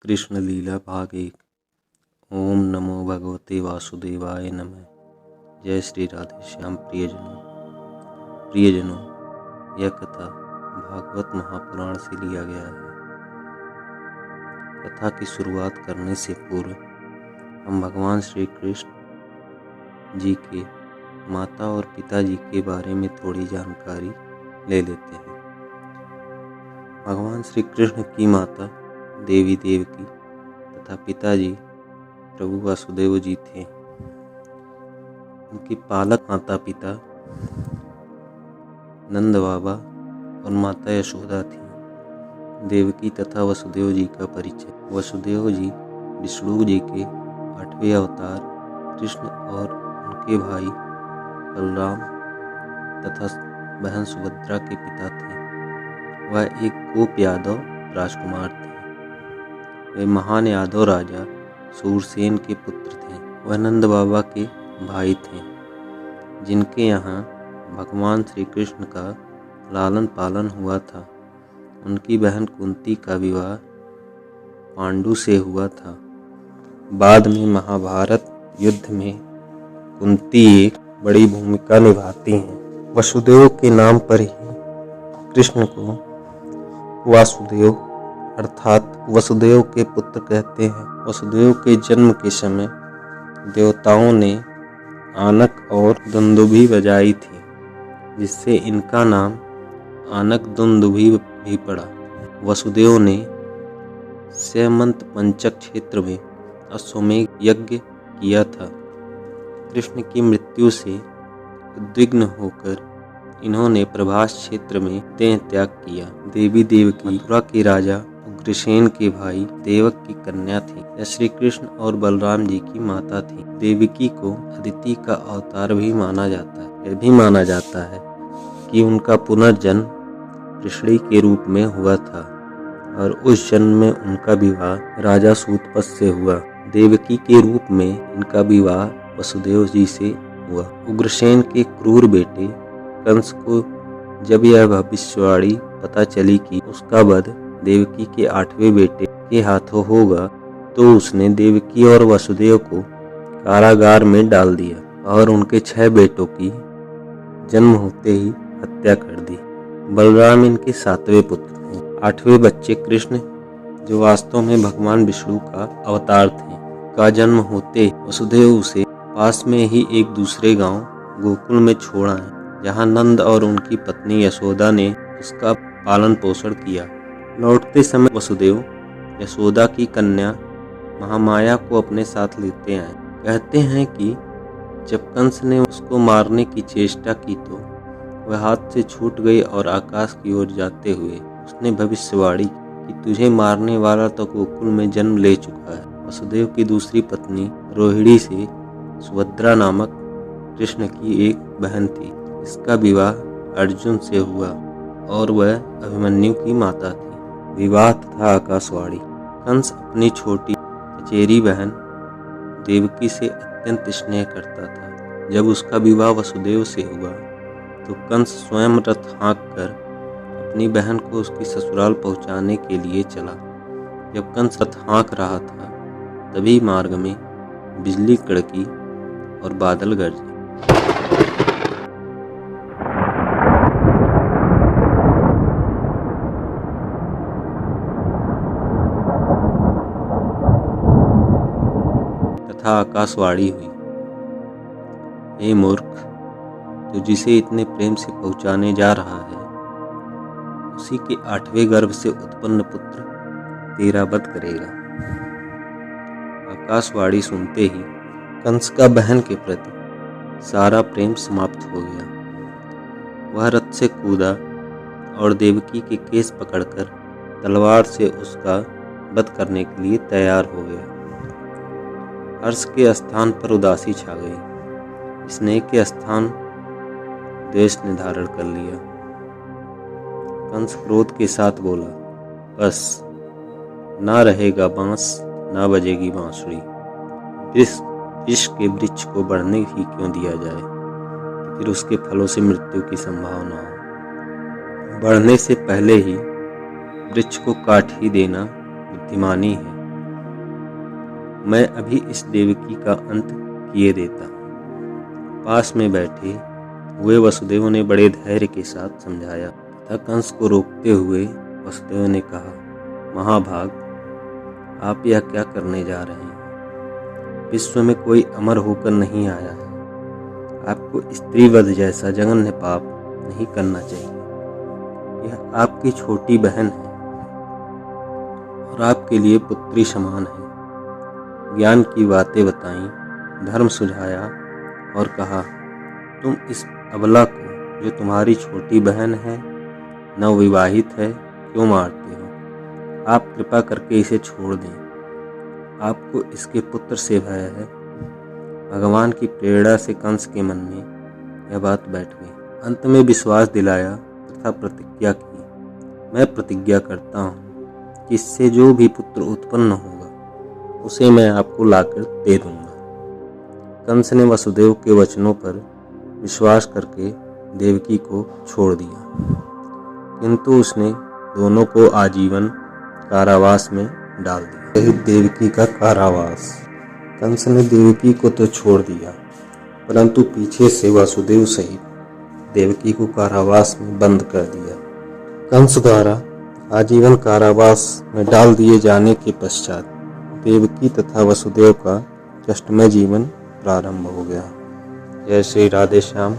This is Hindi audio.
कृष्ण लीला भाग 1। ओम नमो भगवते वासुदेवाय नमः। जय श्री राधे श्याम। प्रियजनों, यह कथा भागवत महापुराण से लिया गया है। कथा की शुरुआत करने से पूर्व हम भगवान श्री कृष्ण जी के माता और पिताजी के बारे में थोड़ी जानकारी ले लेते हैं। भगवान श्री कृष्ण की माता देवी देवकी तथा पिताजी प्रभु वासुदेव जी थे। उनके पालक माता पिता नंद बाबा और माता यशोदा थी। देवकी तथा वसुदेव जी का परिचय। वसुदेव जी विष्णु जी के 8वें अवतार कृष्ण और उनके भाई बलराम तथा बहन सुभद्रा के पिता थे। वह एक गोप यादव राजकुमार थे। वे महान यादव राजा सूरसेन के पुत्र थे। वह नंद बाबा के भाई थे, जिनके यहाँ भगवान श्री कृष्ण का लालन पालन हुआ था। उनकी बहन कुंती का विवाह पांडु से हुआ था। बाद में महाभारत युद्ध में कुंती एक बड़ी भूमिका निभाती हैं। वसुदेव के नाम पर ही कृष्ण को वासुदेव अर्थात वसुदेव के पुत्र कहते हैं। वसुदेव के जन्म के समय देवताओं ने आनक और दुंदुभि बजाई थी, जिससे इनका नाम आनक दुंदुभि भी पड़ा। वसुदेव ने स्यमंत पंचक क्षेत्र में अश्वमेध यज्ञ किया था। कृष्ण की मृत्यु से उद्विग्न होकर इन्होंने प्रभास क्षेत्र में देह त्याग किया। देवी देवकी मथुरा के राजा उग्रसेन के भाई देवक की कन्या थी। यह श्री कृष्ण और बलराम जी की माता थी। देवकी को अदिति का अवतार भी माना जाता है। यह भी माना जाता है कि उनका पुनर्जन्म ऋषि के रूप में हुआ था और उस जन्म में उनका विवाह राजा सूतपत से हुआ। देवकी के रूप में इनका विवाह वसुदेव जी से हुआ। उग्रसेन के क्रूर बेटे कंस को जब यह भविष्यवाणी पता चली कि उसका वध देवकी के 8वें बेटे के हाथों होगा, तो उसने देवकी और वसुदेव को कारागार में डाल दिया और उनके 6 बेटों की जन्म होते ही हत्या कर दी। बलराम इनके 7वें पुत्र थे। 8वें बच्चे कृष्ण, जो वास्तव में भगवान विष्णु का अवतार थे, का जन्म होते वसुदेव उसे पास में ही एक दूसरे गांव गोकुल में छोड़ा है, जहां नंद और उनकी पत्नी यशोदा ने उसका पालन पोषण किया। लौटते समय वसुदेव यशोदा की कन्या महामाया को अपने साथ लेते आए। कहते हैं कि जब कंस ने उसको मारने की चेष्टा की तो वह हाथ से छूट गई और आकाश की ओर जाते हुए उसने भविष्यवाणी कि तुझे मारने वाला तो गोकुल में जन्म ले चुका है। वसुदेव की दूसरी पत्नी रोहिणी से सुभद्रा नामक कृष्ण की एक बहन थी। इसका विवाह अर्जुन से हुआ और वह अभिमन्यु की माता थी। विवाह तथा आकाशवाणी। कंस अपनी छोटी चचेरी बहन देवकी से अत्यंत स्नेह करता था। जब उसका विवाह वसुदेव से हुआ तो कंस स्वयं रथ हाँक कर अपनी बहन को उसकी ससुराल पहुंचाने के लिए चला। जब कंस रथ हाँक रहा था, तभी मार्ग में बिजली कड़की और बादल गरजे। तथा आकाशवाणी हुई, हे मूर्ख, तू जिसे इतने प्रेम से पहुंचाने जा रहा है, उसी के 8वें गर्भ से उत्पन्न पुत्र तेरा वध करेगा। आकाशवाणी सुनते ही कंस का बहन के प्रति सारा प्रेम समाप्त हो गया। वह रथ से कूदा और देवकी के केस पकड़कर तलवार से उसका वध करने के लिए तैयार हो गया। हर्ष के स्थान पर उदासी छा गई। स्नेह के स्थान द्वेष ने धारण कर लिया। कंस क्रोध के साथ बोला, बस, ना रहेगा बांस, ना बजेगी बांसुरी। विष के वृक्ष को बढ़ने ही क्यों दिया जाए कि फिर उसके फलों से मृत्यु की संभावना हो। बढ़ने से पहले ही वृक्ष को काट ही देना बुद्धिमानी है। मैं अभी इस देवकी का अंत किए देता हूँ। पास में बैठे हुए वसुदेव ने बड़े धैर्य के साथ समझाया तथा कंस को रोकते हुए वसुदेव ने कहा, महाभाग, आप यह क्या करने जा रहे हैं? विश्व में कोई अमर होकर नहीं आया है। आपको स्त्री वध जैसा जघन्य पाप नहीं करना चाहिए। यह आपकी छोटी बहन है और आपके लिए पुत्री समान है। ज्ञान की बातें बताई, धर्म सुझाया और कहा, तुम इस अबला को, जो तुम्हारी छोटी बहन है, नवविवाहित है, क्यों मारते हो? आप कृपा करके इसे छोड़ दें। आपको इसके पुत्र से भय है। भगवान की प्रेरणा से कंस के मन में यह बात बैठ गई। अंत में विश्वास दिलाया तथा प्रतिज्ञा की, मैं प्रतिज्ञा करता हूँ कि इससे जो भी पुत्र उत्पन्न होगा उसे मैं आपको लाकर दे दूंगा। कंस ने वसुदेव के वचनों पर विश्वास करके देवकी को छोड़ दिया, किंतु उसने दोनों को आजीवन कारावास में डाल दिया। देवकी का कारावास। कंस ने देवकी को तो छोड़ दिया, परंतु पीछे से वासुदेव सहित देवकी को कारावास में बंद कर दिया। कंस द्वारा आजीवन कारावास में डाल दिए जाने के पश्चात देवकी तथा वसुदेव का कष्टमय जीवन प्रारंभ हो गया। जय श्री राधे श्याम।